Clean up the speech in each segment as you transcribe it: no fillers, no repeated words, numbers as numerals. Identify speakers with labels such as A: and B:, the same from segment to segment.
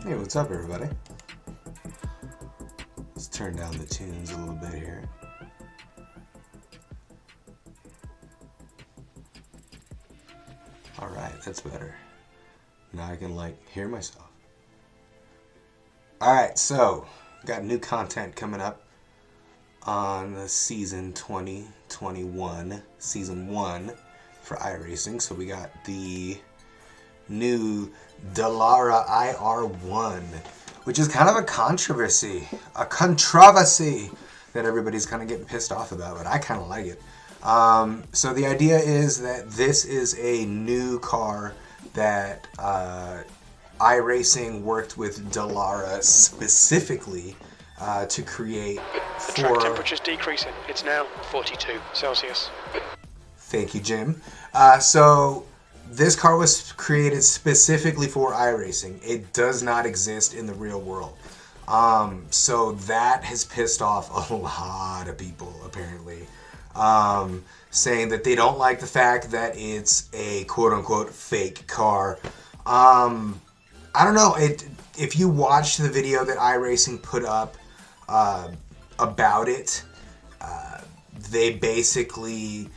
A: Hey, what's up, everybody? Let's turn down the tunes a little bit here. Alright, that's better. Now I can, hear myself. Alright, so, got new content coming up on the season 2021, season 1 for iRacing. So we got the new Dallara IR1, which is kind of a controversy that everybody's kind of getting pissed off about, but I kind of like it. So the idea is that this is a new car that iRacing worked with Dallara specifically to create for...
B: Track temperature's decreasing. It's now 42 Celsius.
A: Thank you, Jim. So this car was created specifically for iRacing. It does not exist in the real world. So that has pissed off a lot of people, apparently. Saying that they don't like the fact that it's a quote-unquote fake car. I don't know. If you watched the video that iRacing put up about it, they basically...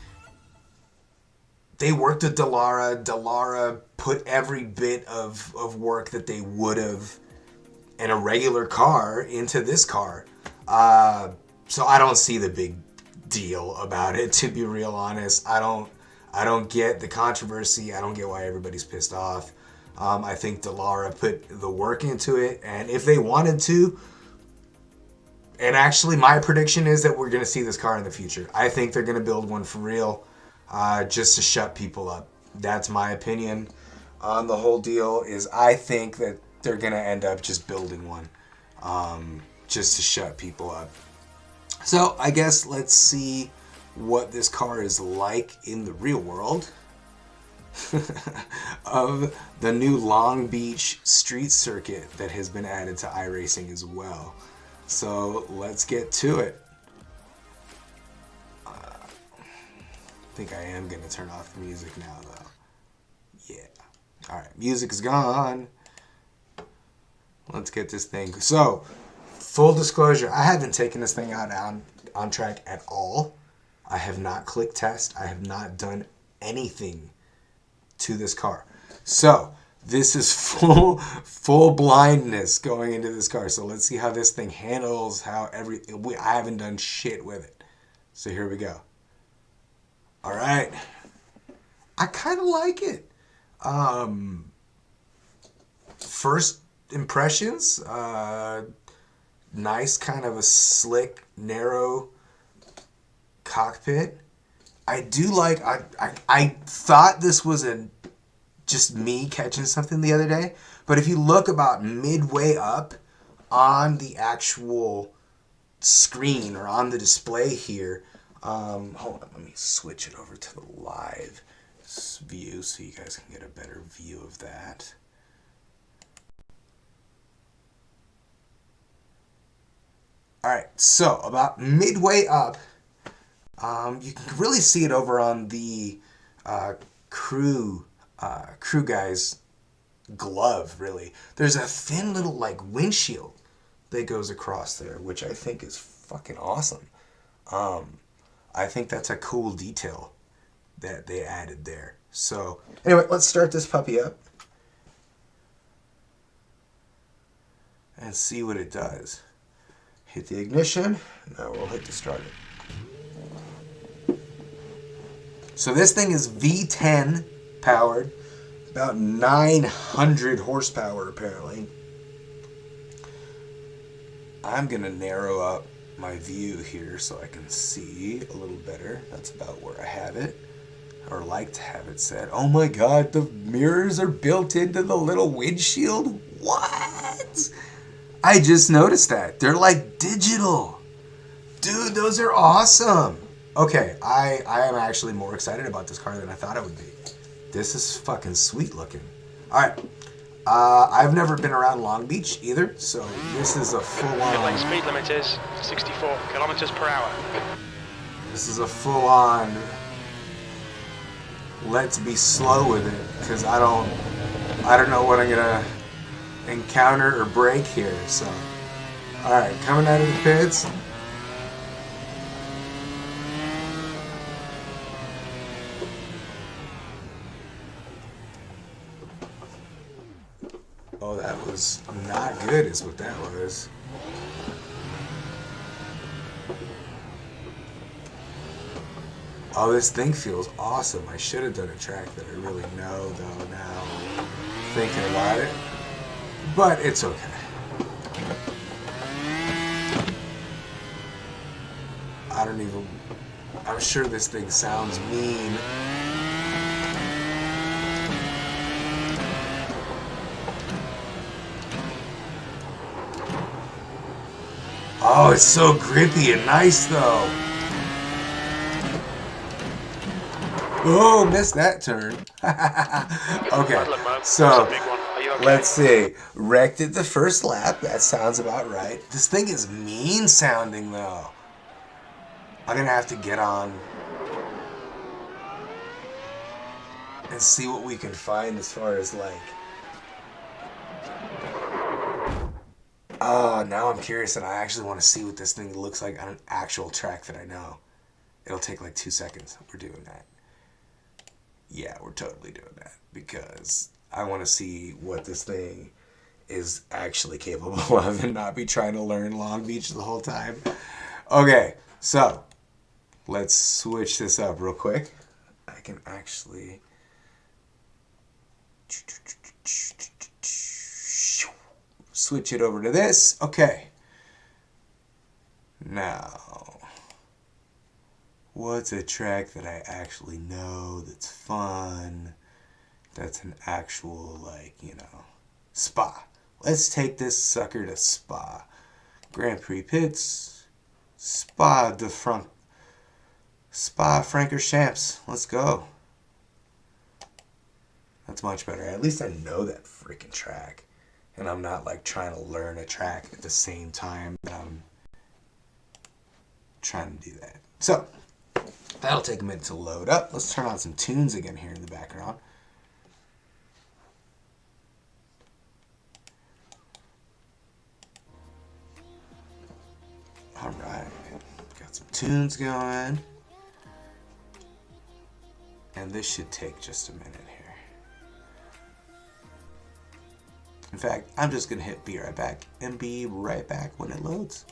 A: They worked with Dallara. Dallara put every bit of work that they would have in a regular car into this car. So I don't see the big deal about it, to be real honest. I don't get the controversy. I don't get why everybody's pissed off. I think Dallara put the work into it, and if they wanted to, and actually my prediction is that we're going to see this car in the future. I think they're going to build one for real. Just to shut people up. That's my opinion on the whole deal. Is I think that they're gonna end up just building one, just to shut people up. So I guess let's see what this car is like in the real world of the new Long Beach street circuit that has been added to iRacing as well. So let's get to it. I think I am going to turn off the music now, though. Yeah. Alright, music is gone. Let's get this thing. So, full disclosure, I haven't taken this thing out on track at all. I have not clicked test. I have not done anything to this car. So, this is full blindness going into this car. So, let's see how this thing handles, I haven't done shit with it. So, here we go. All right. I kind of like it. First impressions, nice kind of a slick, narrow cockpit. I do like, I thought this was just me catching something the other day, but if you look about midway up on the actual screen or on the display here, hold on, let me switch it over to the live view so you guys can get a better view of that. Alright, so about midway up, you can really see it over on the crew guy's glove, really. There's a thin little windshield that goes across there, which I think is fucking awesome. I think that's a cool detail that they added there. So, anyway, let's start this puppy up and see what it does. Hit the ignition. Now we'll hit the starter. So this thing is V10 powered, about 900 horsepower apparently. I'm going to narrow up my view here so I can see a little better. That's about where I have it, or like to have it set. Oh my god, the mirrors are built into the little windshield? What? I just noticed that. They're like digital. Dude, those are awesome. Okay, I am actually more excited about this car than I thought it would be. This is fucking sweet looking. Alright. I've never been around Long Beach either, so this is a full-on...
B: Speed limit is 64 kilometers per hour.
A: This is a full-on... Let's be slow with it, because I don't know what I'm gonna encounter or break here. So, all right, coming out of the pits. Oh, that was not good, is what that was. Oh, this thing feels awesome. I should have done a track that I really know, though, now, thinking about it. But it's okay. I don't even... I'm sure this thing sounds mean. Oh, it's so grippy and nice, though. Oh, missed that turn. Okay, so let's see. Wrecked it the first lap. That sounds about right. This thing is mean sounding, though. I'm going to have to get on and see what we can find as far as, like... Oh, now I'm curious and I actually want to see what this thing looks like on an actual track that I know. It'll take like 2 seconds. We're doing that. Yeah, we're totally doing that because I want to see what this thing is actually capable of and not be trying to learn Long Beach the whole time. Okay, so let's switch this up real quick. I can actually switch it over to this. Okay. Now, what's a track that I actually know that's fun, that's an actual, like, you know, Spa. Let's take this sucker to Spa. Grand Prix Pits, Spa Francorchamps. Let's go. That's much better. At least I know that freaking track. And I'm not, like, trying to learn a track at the same time that I'm trying to do that. So, that'll take a minute to load up. Let's turn on some tunes again here in the background. Alright, got some tunes going. And this should take just a minute here. In fact, I'm just going to hit be right back and be right back when it loads.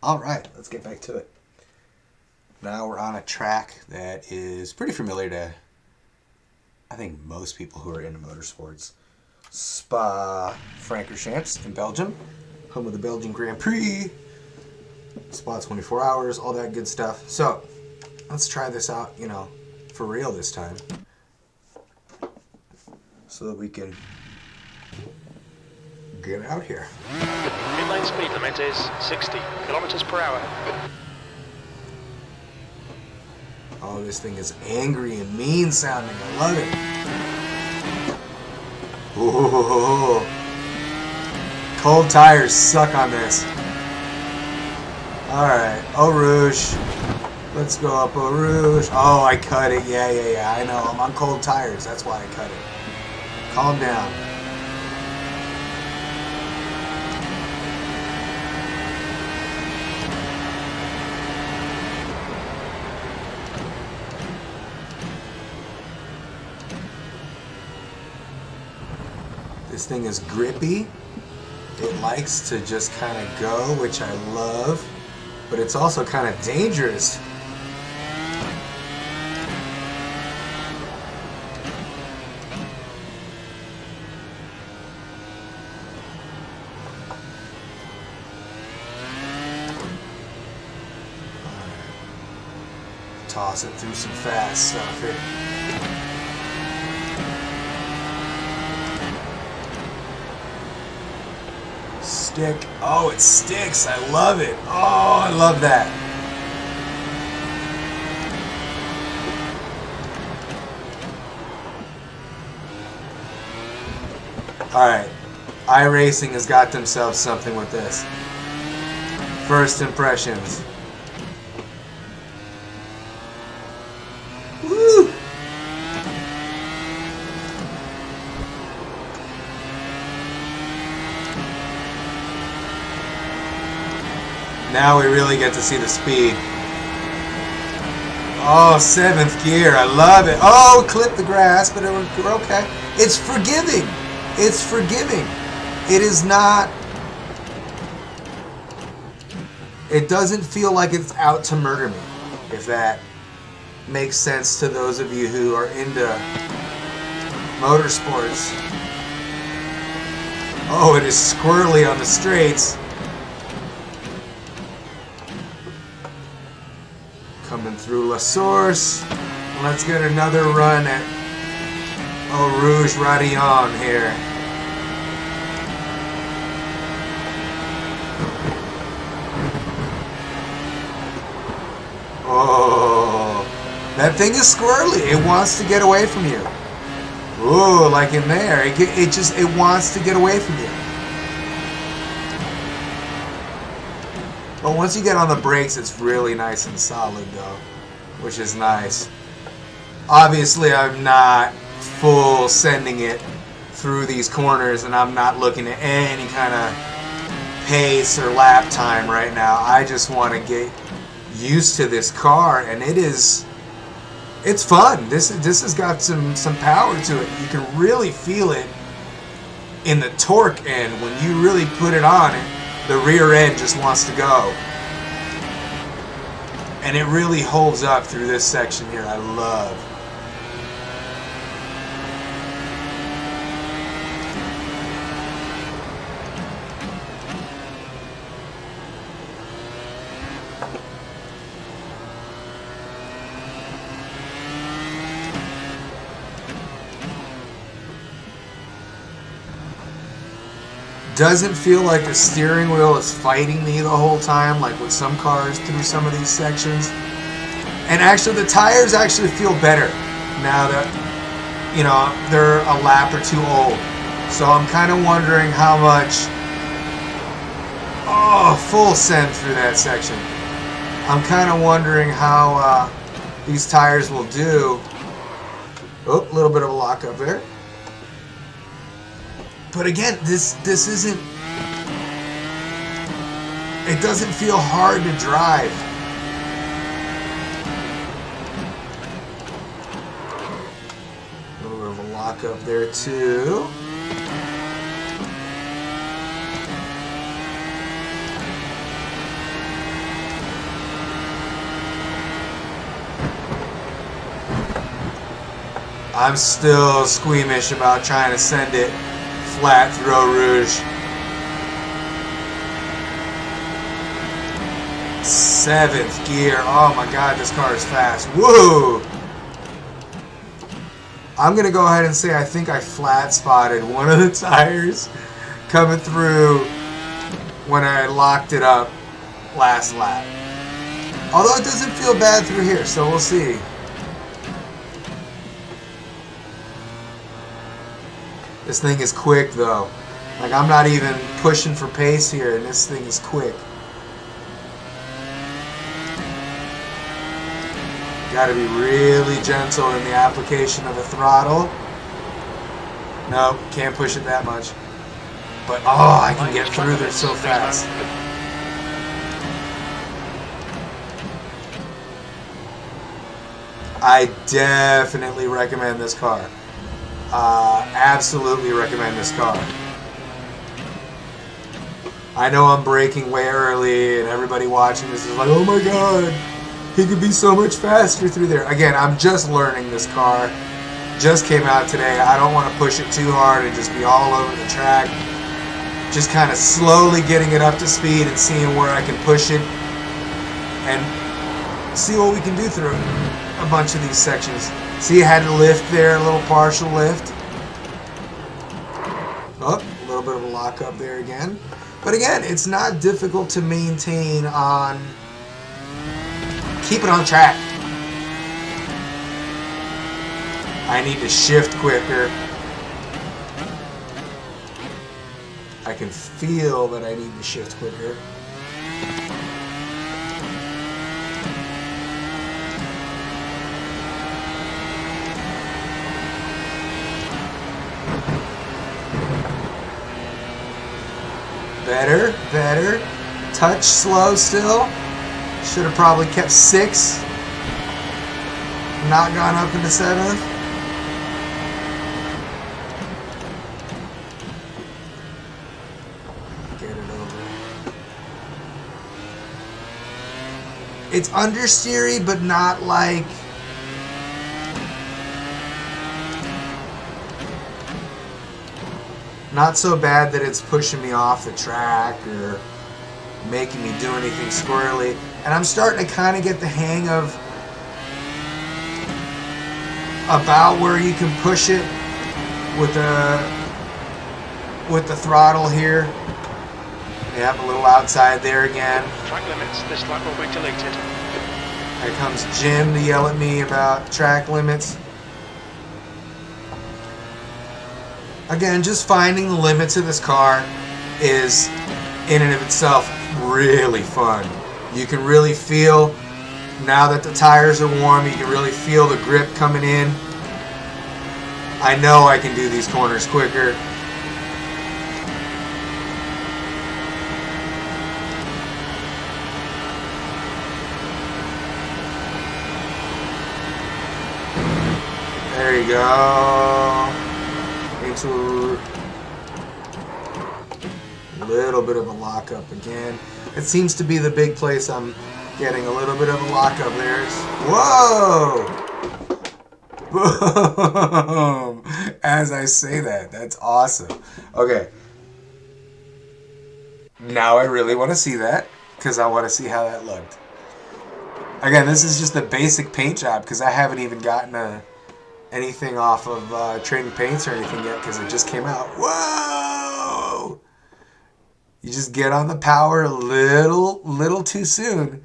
A: All right, let's get back to it. Now we're on a track that is pretty familiar to, I think, most people who are into motorsports. Spa-Francorchamps in Belgium, home of the Belgian Grand Prix. Spa 24 hours, all that good stuff. So, let's try this out, for real this time. So that we can get out here.
B: Pit lane speed limit is 60 kilometers per hour.
A: Oh, this thing is angry and mean sounding. I love it. Ooh. Cold tires suck on this. Alright, Eau Rouge. Let's go up Eau Rouge. Oh, I cut it. Yeah. I know. I'm on cold tires. That's why I cut it. Calm down. This thing is grippy. It likes to just kind of go, which I love, but it's also kind of dangerous. Toss it through some fast stuff here. Stick. Oh, it sticks. I love it. Oh, I love that. Alright. iRacing has got themselves something with this. First impressions. Woo! Now we really get to see the speed. Oh, 7th gear. I love it. Oh, clip the grass, but we're okay. It's forgiving. It's forgiving. It is not... It doesn't feel like it's out to murder me, if that makes sense to those of you who are into motorsports. Oh, it is squirrely on the straights. Coming through La Source. Let's get another run at Eau Rouge Radillon here. Oh, that thing is squirrely. It wants to get away from you. Ooh, like in there. It wants to get away from you. But once you get on the brakes, it's really nice and solid, though, which is nice. Obviously, I'm not full sending it through these corners, and I'm not looking at any kind of pace or lap time right now. I just want to get used to this car, and it's fun. This has got some power to it. You can really feel it in the torque end when you really put it on it. The rear end just wants to go. And it really holds up through this section here. I love. Doesn't feel like the steering wheel is fighting me the whole time, like with some cars through some of these sections. And actually, the tires actually feel better now that, they're a lap or two old. So I'm kind of wondering how much... Oh, full send through that section. I'm kind of wondering how these tires will do. Oh, a little bit of a lockup there. But again, this isn't... It doesn't feel hard to drive. A little bit of a lockup there too. I'm still squeamish about trying to send it flat through Eau Rouge. 7th gear. Oh my god, this car is fast. Whoa! I'm going to go ahead and say I think I flat spotted one of the tires coming through when I locked it up last lap. Although it doesn't feel bad through here, so we'll see. This thing is quick though. Like, I'm not even pushing for pace here, and this thing is quick. Got to be really gentle in the application of the throttle. No, can't push it that much. But oh, I can get through there so fast. I definitely recommend this car. Absolutely recommend this car. I know I'm braking way early, and everybody watching this is like, oh my god, he could be so much faster through there. Again, I'm just learning this car. Just came out today. I don't want to push it too hard and just be all over the track. Just kind of slowly getting it up to speed and seeing where I can push it and see what we can do through a bunch of these sections. See, I had to lift there, a little partial lift. Oh, a little bit of a lock up there again. But again, it's not difficult to maintain on... Keep it on track. I need to shift quicker. I can feel that I need to shift quicker. Better, better. Touch slow still. Should have probably kept 6. Not gone up into 7th. Get it over. It's understeery, but not like... Not so bad that it's pushing me off the track or making me do anything squirrely. And I'm starting to kind of get the hang of about where you can push it with the throttle here. Yep, a little outside there again.
B: Track limits. This lap will be deleted.
A: Here comes Jim to yell at me about track limits. Again, just finding the limits of this car is, in and of itself, really fun. You can really feel, now that the tires are warm, you can really feel the grip coming in. I know I can do these corners quicker. There you go. Into a little bit of a lockup again. It seems to be the big place I'm getting a little bit of a lockup there. Whoa! Boom! As I say that, that's awesome. Okay. Now I really want to see that, because I want to see how that looked. Again, this is just a basic paint job, because I haven't even gotten anything off of Trading Paints or anything yet, because it just came out. Whoa! You just get on the power a little too soon,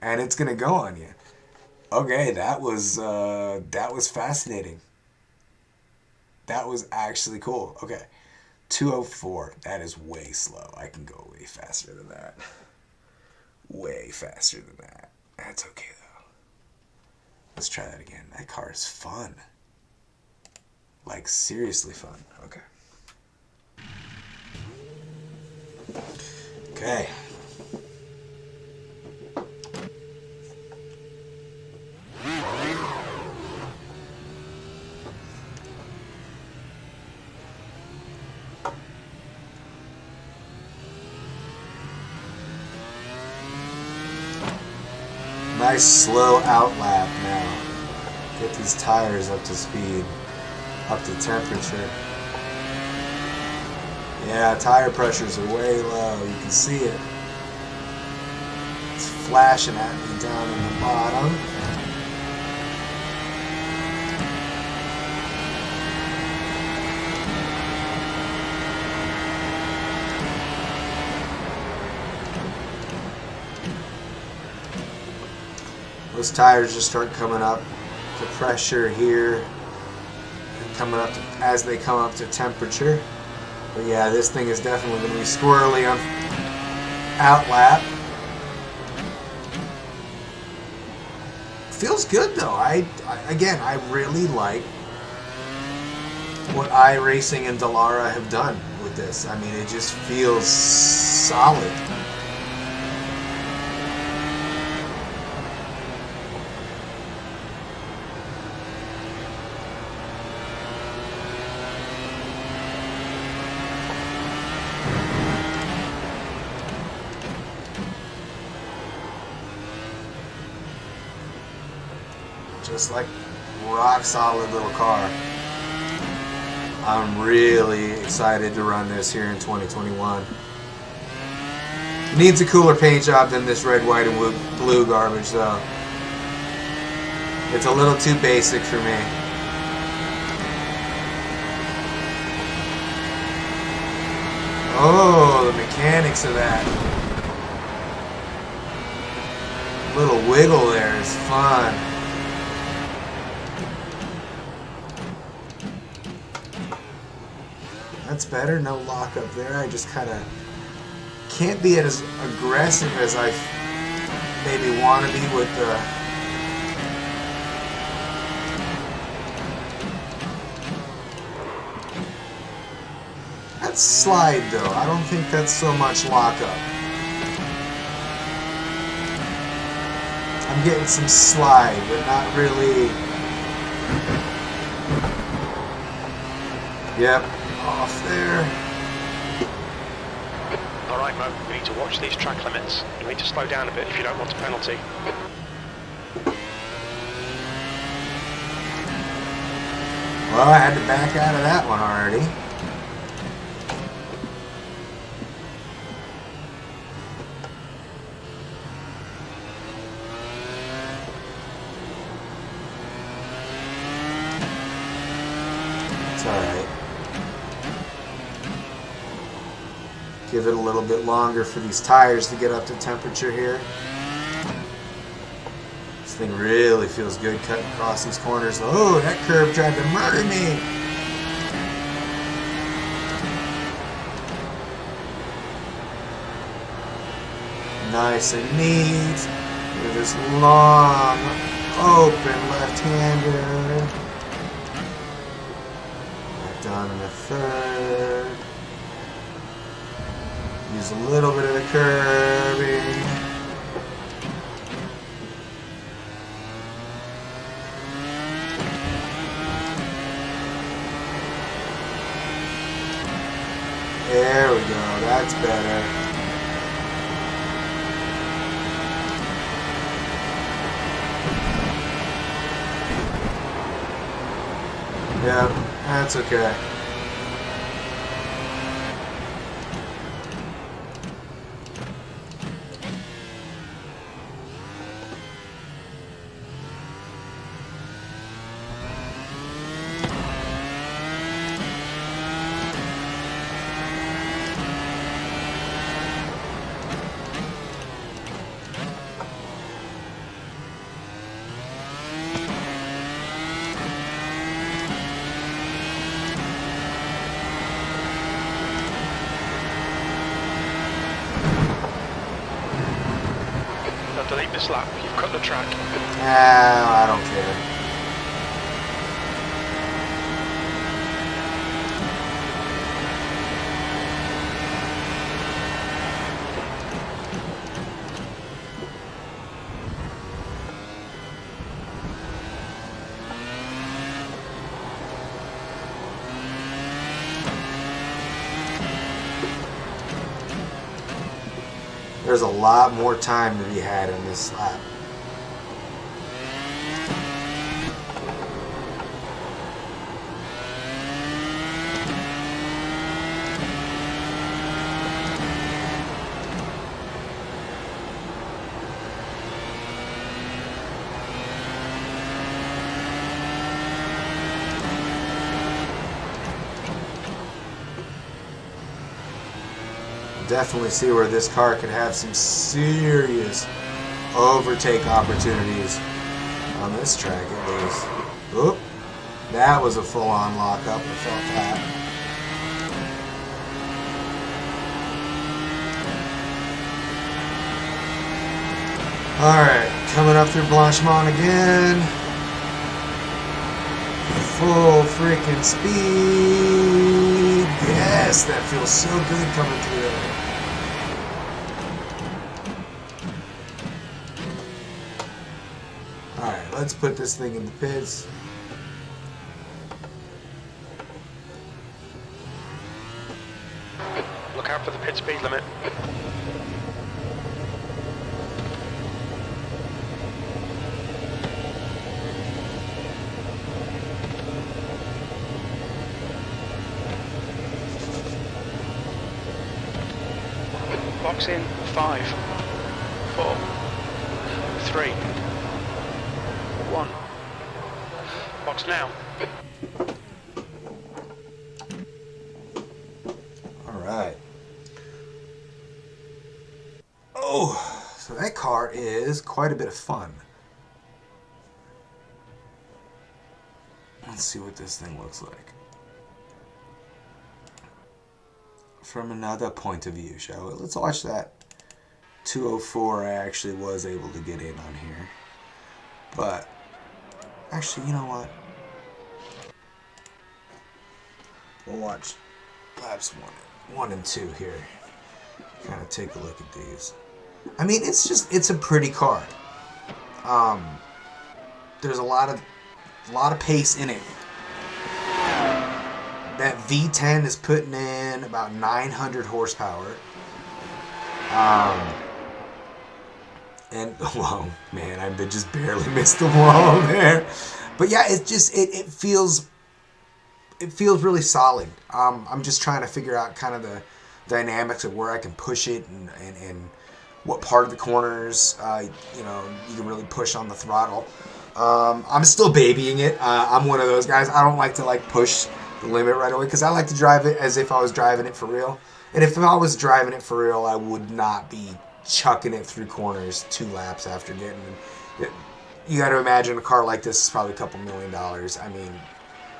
A: and it's gonna go on you. Okay, that was fascinating. That was actually cool. Okay, 204. That is way slow. I can go way faster than that. Way faster than that. That's okay though. Let's try that again. That car is fun. Like, seriously fun. Okay. Okay. Nice slow outlap now. Get these tires up to speed. up to temperature. Yeah, tire pressures are way low. You can see it. It's flashing at me down in the bottom. Those tires just start coming up to pressure here, and coming up to, as they come up to temperature. But yeah, this thing is definitely going to be squirrely on outlap. Feels good though. I really like what iRacing and Dallara have done with this. I mean, it just feels solid. Just like rock solid little car. I'm really excited to run this here in 2021. Needs a cooler paint job than this red, white, and blue garbage though. It's a little too basic for me. Oh, the mechanics of that. Little wiggle there is fun. That's better, no lock up there. I just kind of can't be as aggressive as I maybe want to be with the... That's slide though. I don't think that's so much lock up. I'm getting some slide, but not really. Yep. Off there.
B: Alright, Mo, we need to watch these track limits. You need to slow down a bit if you don't want a penalty.
A: Well, I had to back out of that one already. It's alright. Give it a little bit longer for these tires to get up to temperature here. This thing really feels good cutting across these corners. Oh, that curve tried to murder me. Nice and neat. With this long, open left-hander. Back down in the third. Use a little bit of the curbing. There we go, that's better. Yep, that's okay.
B: Delete this lap, you've cut the track.
A: I don't care. There's a lot more time to be had in this lap. definitely see where this car could have some serious overtake opportunities on this track at least. Oop, that was a full-on lockup. I felt that. Alright, coming up through Blanchimont again. Full freaking speed. Yes, that feels so good coming through there. Alright, let's put this thing in the pits.
B: Look out for the pit speed limit. Box in 5, 4, 3, 1. Box now.
A: Alright. Oh, so that car is quite a bit of fun. Let's see what this thing looks like from another point of view, shall we? Let's watch that 204 I actually was able to get in on here. But, actually, you know what? We'll watch laps 1 and 2 here. Kind of take a look at these. I mean, it's a pretty car. There's a lot of pace in it. That V10 is putting in about 900 horsepower. And whoa, man, I just barely missed the wall there. But yeah, it feels really solid. I'm just trying to figure out kind of the dynamics of where I can push it and what part of the corners you can really push on the throttle. I'm still babying it. I'm one of those guys. I don't like to push the limit right away because I like to drive it as if I was driving it for real. And if I was driving it for real, I would not be chucking it through corners 2 laps after getting it. You got to imagine a car like this is probably a couple $1 million. I mean,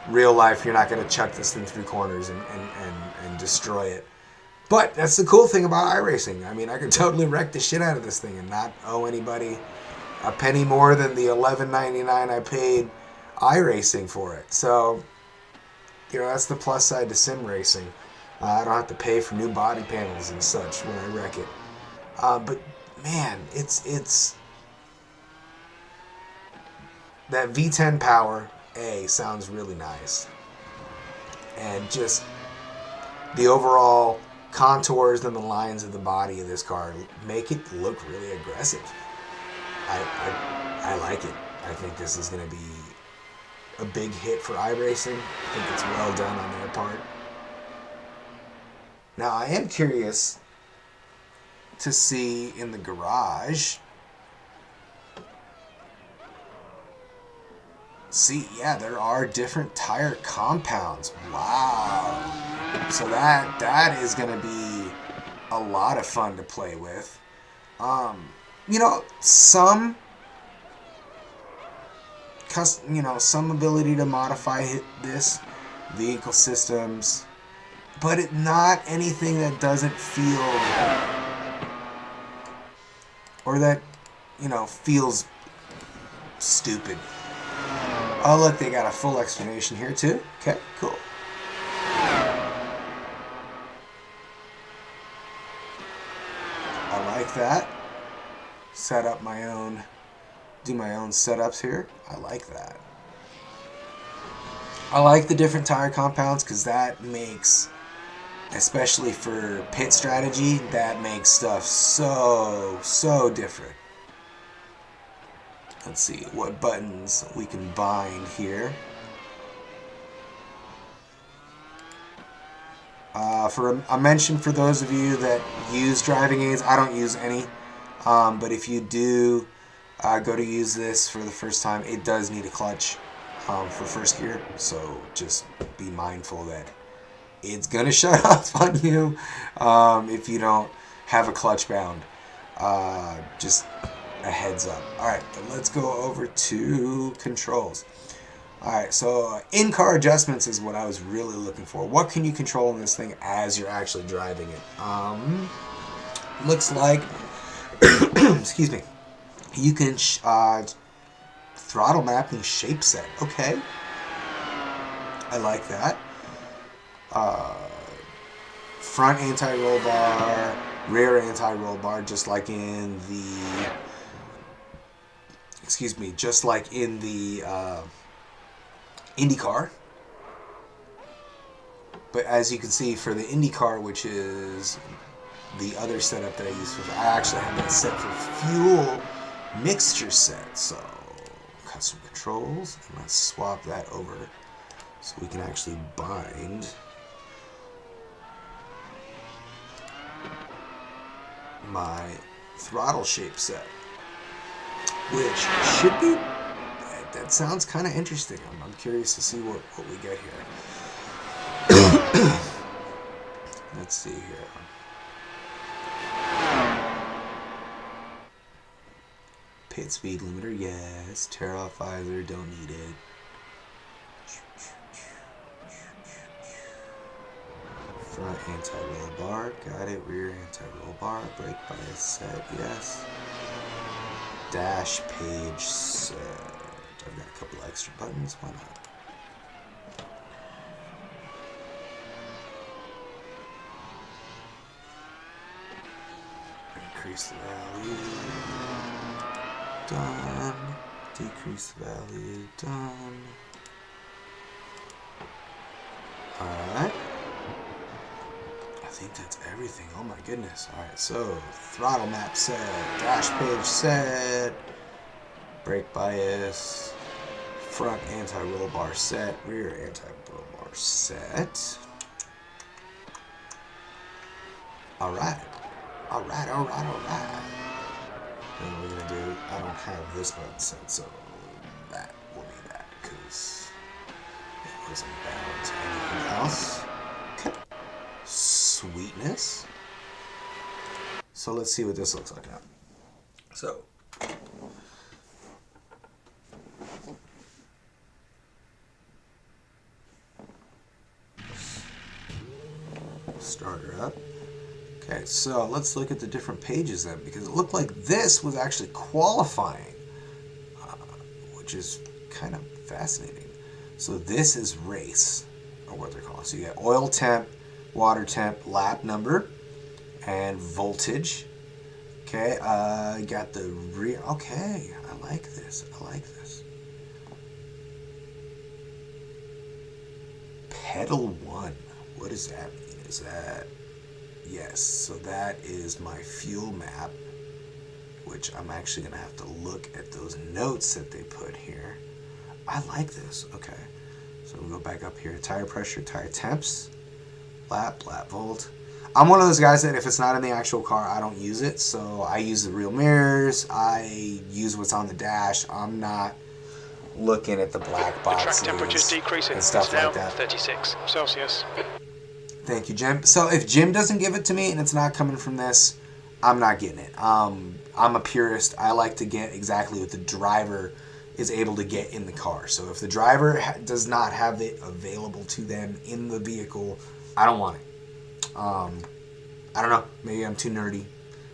A: real life, you're not going to chuck this thing through corners and destroy it. But that's the cool thing about iRacing. I mean, I could totally wreck the shit out of this thing and not owe anybody a penny more than the $11.99 I paid iRacing for it. So, that's the plus side to sim racing. I don't have to pay for new body panels and such when I wreck it. But man, it's that V10 power sounds really nice, and just the overall contours and the lines of the body of this car make it look really aggressive. I like it. I think this is going to be a big hit for iRacing. I think it's well done on their part. Now, I am curious to see in the garage. See, yeah, there are different tire compounds. Wow. So that is going to be a lot of fun to play with. Some ability to modify this vehicle systems, but not anything that doesn't feel or that feels stupid. Oh look, they got a full explanation here too. Okay, cool. I like that. Do my own setups here. I like that. I like the different tire compounds because that makes, especially for pit strategy, that makes stuff so different. Let's see what buttons we can bind here. I mentioned for those of you that use driving aids, I don't use any, but if you do go to use this for the first time, it does need a clutch for first gear, so just be mindful that it's gonna shut off on you if you don't have a clutch bound. Just a heads up. Alright, let's go over to controls. Alright, so in-car adjustments is what I was really looking for. What can you control in this thing as you're actually driving it? Looks like, excuse me, you can throttle mapping shape set. Okay, I like that. Front anti-roll bar, rear anti-roll bar, just like in the, just like in the IndyCar. But as you can see, for the IndyCar, which is the other setup that I use for, I actually have that set for fuel mixture set. So custom controls, and let's swap that over so we can actually bind my throttle shape set, which should be, that sounds kind of interesting. I'm curious to see what we get here. Let's see here. Pit speed limiter, yes. Tear off visor, don't need it. Front anti-roll bar, got it. Rear anti-roll bar, brake bias set, yes. Dash page set. I've got a couple extra buttons, why not? Increase the value, done. Decrease the value, done. Alright. I think that's everything. Oh my goodness. Alright, so throttle map set, dash page set, brake bias, front anti-roll bar set, rear anti-roll bar set. Alright. Alright. And what we're gonna do, I don't have this button set, so that will be that, because it wasn't bound to anything else. Okay. Sweetness. So let's see what this looks like now. So start her up. Okay, so let's look at the different pages then, because it looked like this was actually qualifying, which is kind of fascinating. So this is race, or what they're calling. So you get oil temp, water temp, lap number, and voltage. Okay, you got the rear. Okay, I like this. Pedal 1. What does that mean? Is that... Yes, so that is my fuel map, which I'm actually going to have to look at those notes that they put here. I like this. Okay, so we'll go back up here. Tire pressure, tire temps, lap volt. I'm one of those guys that if it's not in the actual car, I don't use it. So I use the real mirrors. I use what's on the dash. I'm not looking at the black boxes
B: The track temperature's decreasing.
A: and stuff
B: It's now
A: like that.
B: 36 Celsius.
A: Thank you, Jim. So if Jim doesn't give it to me and it's not coming from this, I'm not getting it. I'm a purist. I like to get exactly what the driver is able to get in the car. So if the driver does not have it available to them in the vehicle, I don't want it. I don't know. Maybe I'm too nerdy.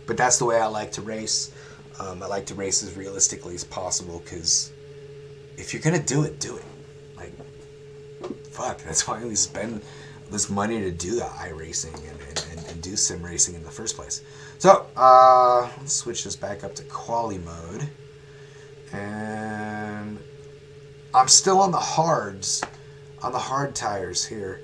A: But that's the way I like to race. I like to race as realistically as possible, because if you're going to do it, do it. Like, fuck, that's why we spend this money to do the iRacing and do sim racing in the first place. So let's switch this back up to quali mode, and I'm still on the hards, on the hard tires here.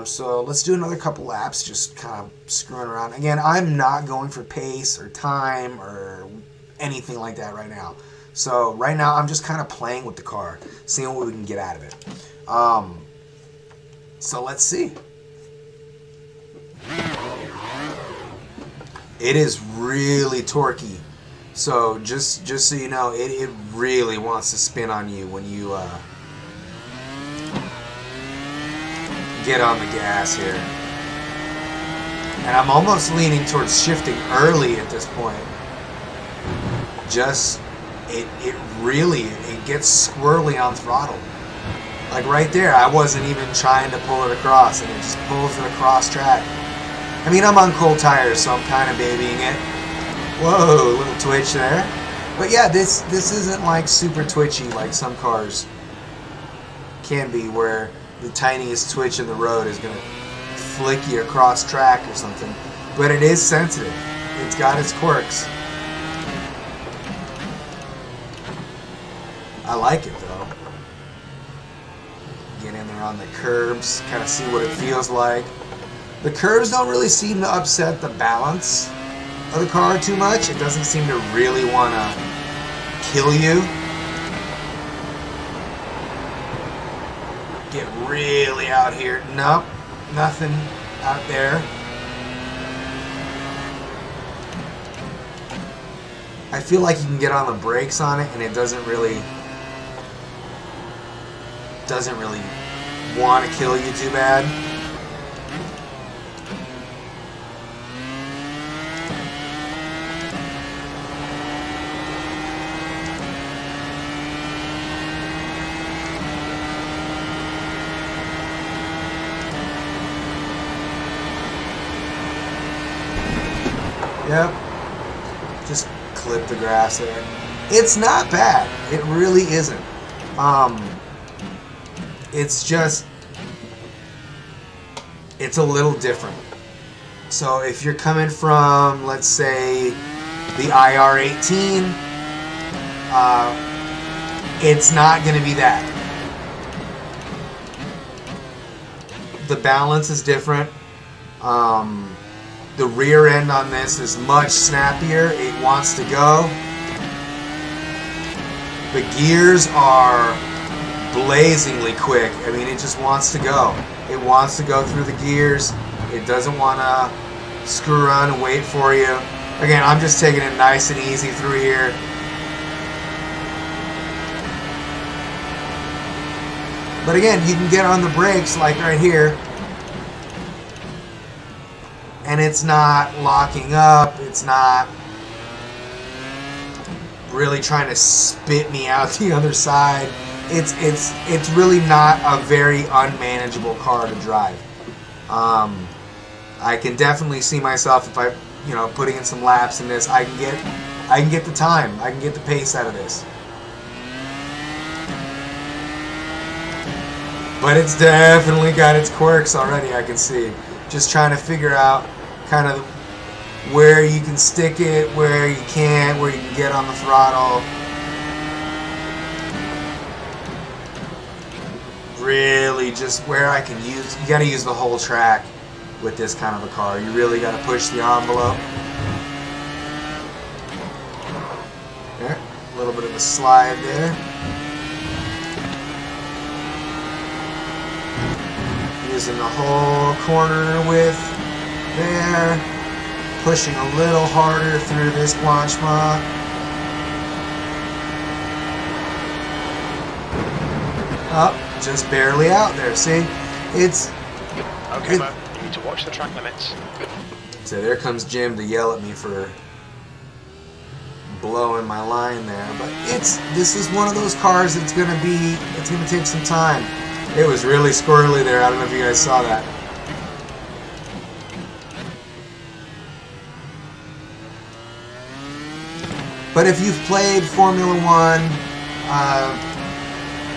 A: So let's do another couple laps, just kind of screwing around. Again, I'm not going for pace or time or anything like that right now. So right now I'm just kind of playing with the car, seeing what we can get out of it. So let's see. It is really torquey. So just so you know, it really wants to spin on you when you get on the gas here. And I'm almost leaning towards shifting early at this point. Just, it gets squirrely on throttle. Like right there, I wasn't even trying to pull it across, and it just pulls it across track. I mean, I'm on cold tires, so I'm kind of babying it. Whoa, little twitch there. But yeah, this isn't like super twitchy like some cars can be, where the tiniest twitch in the road is going to flick you across track or something. But it is sensitive. It's got its quirks. I like it though. Get in there on the curbs, kind of see what it feels like. The curves don't really seem to upset the balance of the car too much. It doesn't seem to really want to kill you. Get really out here. Nope, nothing out there. I feel like you can get on the brakes on it and it doesn't really want to kill you too bad. Yep. Just clip the grass there. It's not bad. It really isn't. It's just, it's a little different. So if you're coming from, let's say, the IR18, it's not going to be that. The balance is different. The rear end on this is much snappier. It wants to go. The gears are blazingly quick. I mean, it just wants to go. It wants to go through the gears. It doesn't want to screw around and wait for you. Again, I'm just taking it nice and easy through here. But again, you can get on the brakes like right here, and it's not locking up. It's not really trying to spit me out the other side. It's really not a very unmanageable car to drive. I can definitely see myself, if I, putting in some laps in this, I can get the time, I can get the pace out of this. But it's definitely got its quirks already, I can see. Just trying to figure out kind of where you can stick it, where you can't, where you can get on the throttle. Really just where I can use, you got to use the whole track with this kind of a car. You really got to push the envelope. There, a little bit of a slide there. Using the whole corner width there. Pushing a little harder through this Blanchimont. Up. Just barely out there, see? It's...
B: Okay, Mo, you need to watch the track limits.
A: So there comes Jim to yell at me for blowing my line there. But this is one of those cars that's gonna take some time. It was really squirrely there. I don't know if you guys saw that. But if you've played Formula One,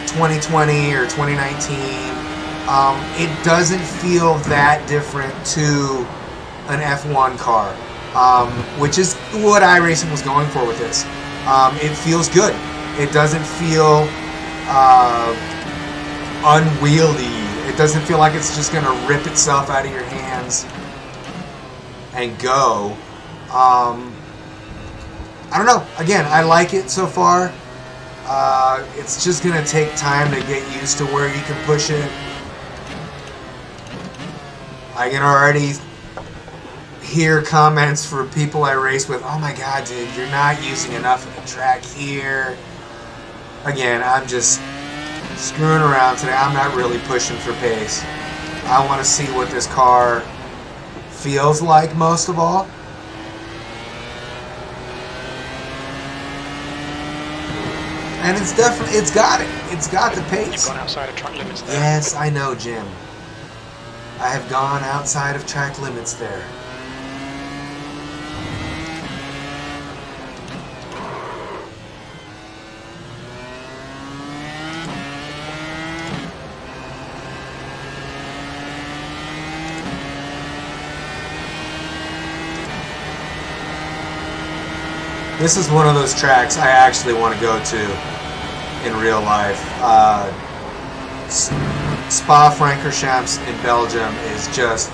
A: 2020 or 2019, it doesn't feel that different to an F1 car, which is what iRacing was going for with this. It feels good. It doesn't feel unwieldy. It doesn't feel like it's just going to rip itself out of your hands and go. I don't know. Again, I like it so far. It's just going to take time to get used to where you can push it. I can already hear comments for people I race with, oh my god, dude, you're not using enough of the track here. Again, I'm just screwing around today. I'm not really pushing for pace. I want to see what this car feels like most of all. And it's definitely, it's got it. It's got the pace.
B: You've gone outside of track limits there.
A: Yes, I know, Jim. I have gone outside of track limits there. This is one of those tracks I actually want to go to in real life. Spa-Francorchamps in Belgium is just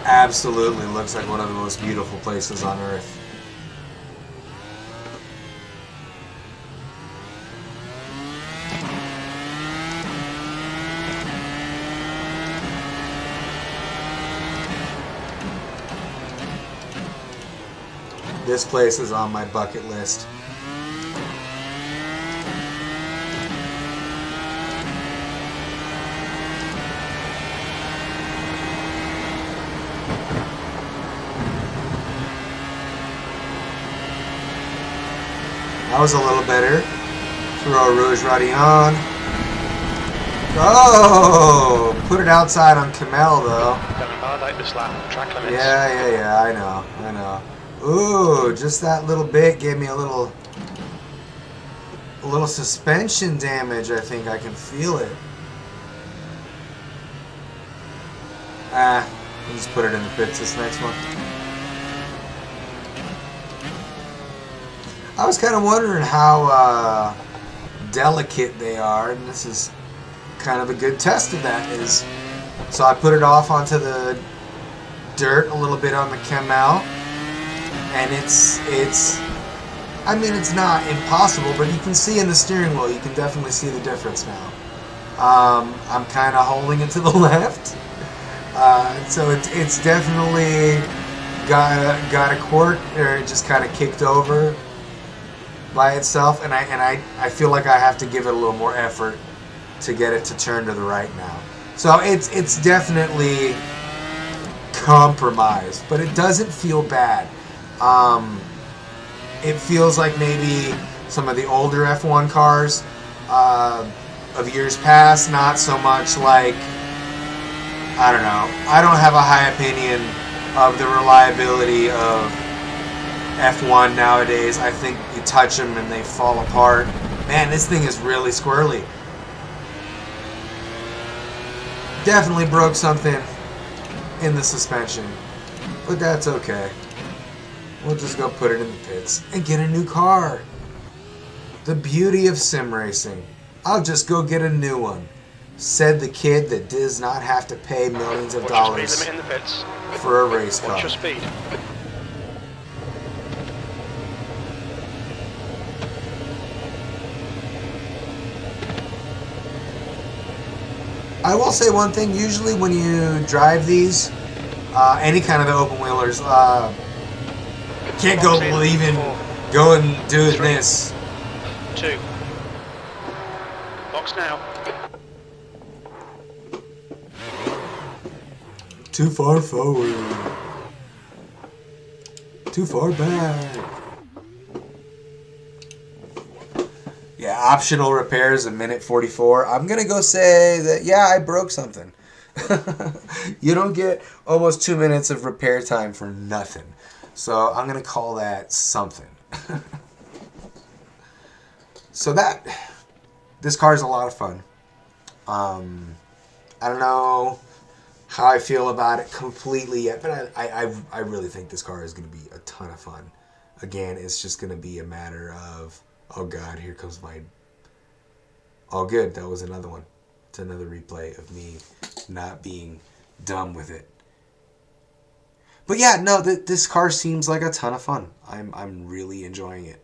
A: absolutely looks like one of the most beautiful places on earth. This place is on my bucket list. That was a little better. Throw Rouge Radion. Oh! Put it outside on Kamel though.
B: Going validate this lap. Track limits.
A: Yeah. I know. Ooh, just that little bit gave me a little suspension damage. I think I can feel it. I'll just put it in the pits this next one. I was kind of wondering how delicate they are, and this is kind of a good test of that. So I put it off onto the dirt a little bit on the Kamel. And it's not impossible, but you can see in the steering wheel, you can definitely see the difference now. I'm kind of holding it to the left, so it's definitely got a quirk, or it just kind of kicked over by itself, and I feel like I have to give it a little more effort to get it to turn to the right now. So it's definitely compromised, but it doesn't feel bad. It feels like maybe some of the older F1 cars of years past, not so much like, I don't know. I don't have a high opinion of the reliability of F1 nowadays. I think you touch them and they fall apart. Man, this thing is really squirrely. Definitely broke something in the suspension, but that's okay. We'll just go put it in the pits and get a new car. The beauty of sim racing. I'll just go get a new one, said the kid that does not have to pay millions of dollars
B: speed limit in the pits.
A: For a race car.
B: Watch your speed.
A: I will say one thing. Usually when you drive these, any kind of the open wheelers, can't go leaving, go and do this.
B: 2. Box now.
A: Too far forward. Too far back. Yeah, optional repairs, a minute 44. I'm going to go say that, yeah, I broke something. You don't get almost 2 minutes of repair time for nothing. So I'm going to call that something. So this car is a lot of fun. I don't know how I feel about it completely yet, but I really think this car is going to be a ton of fun. Again, it's just going to be a matter of, oh God, here comes my... Oh good, that was another one. It's another replay of me not being dumb with it. But yeah, no, this car seems like a ton of fun. I'm really enjoying it.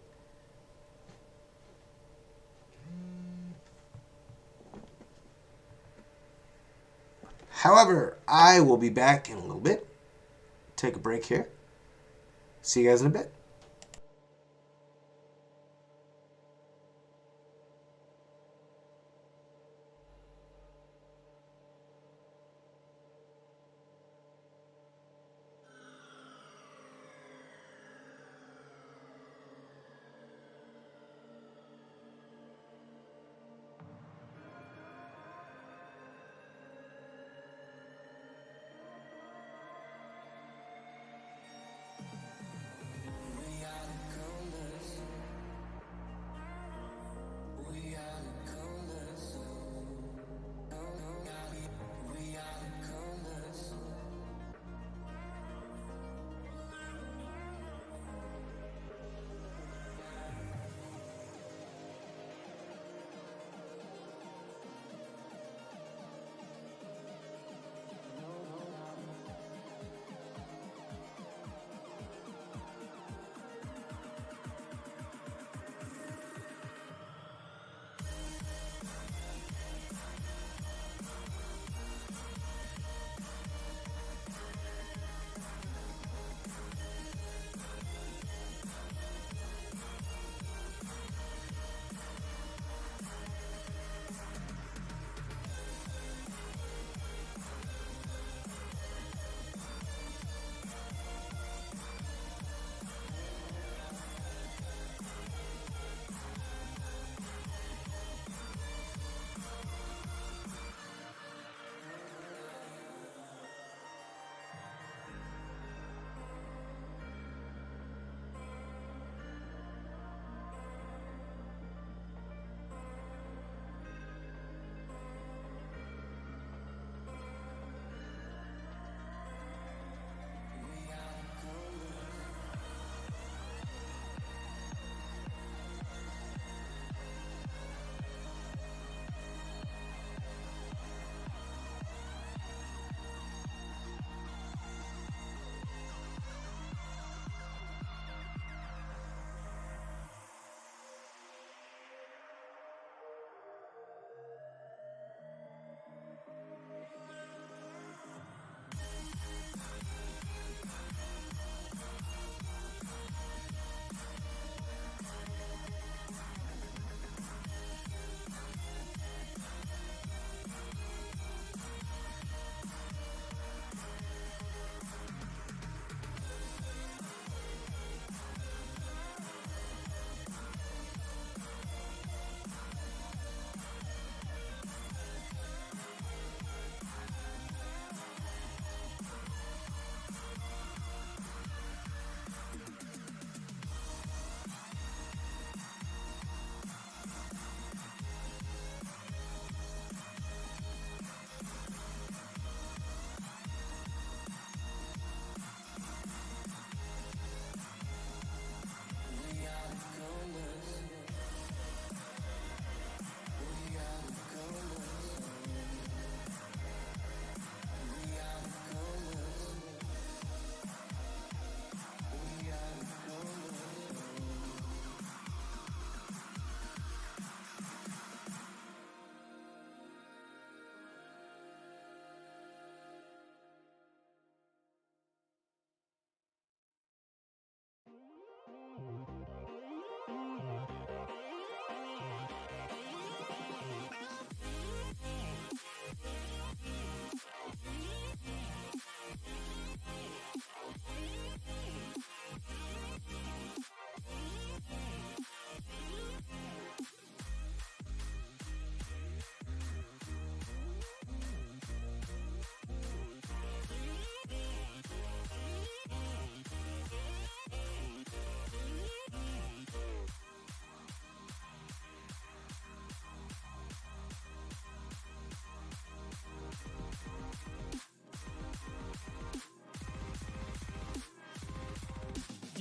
A: However, I will be back in a little bit. Take a break here. See you guys in a bit.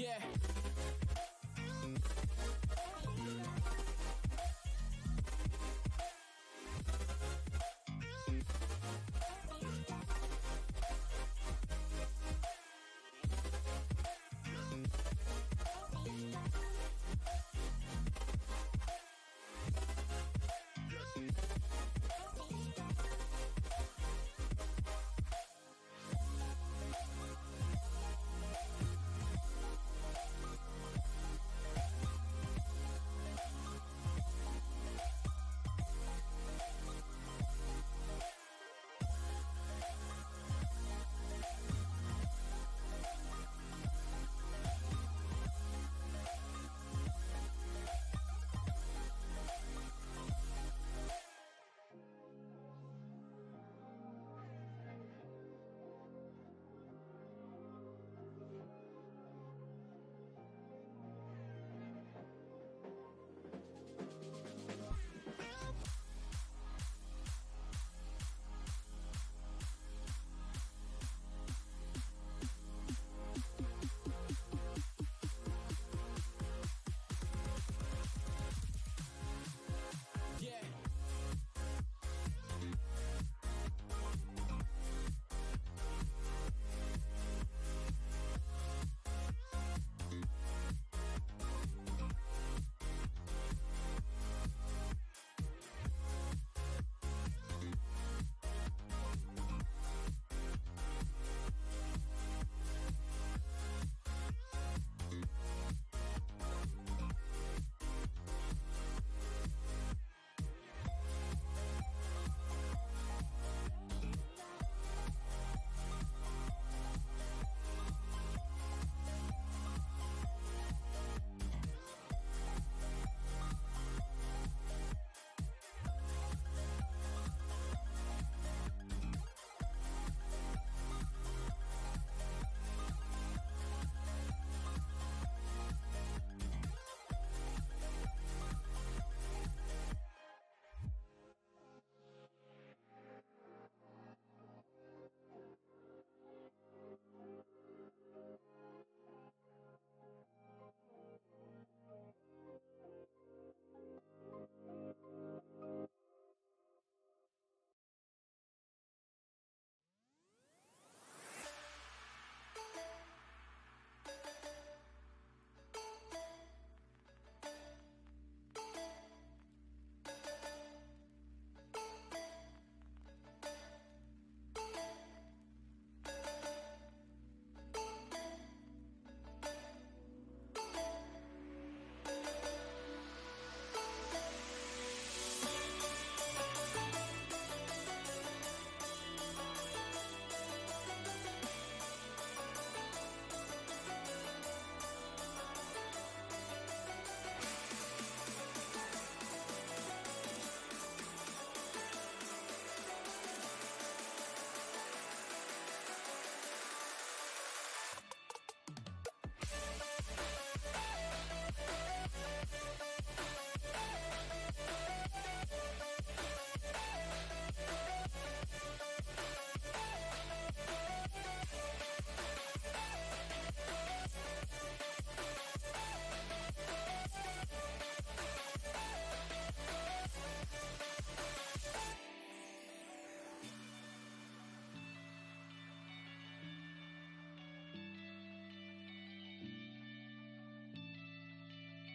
C: Yeah.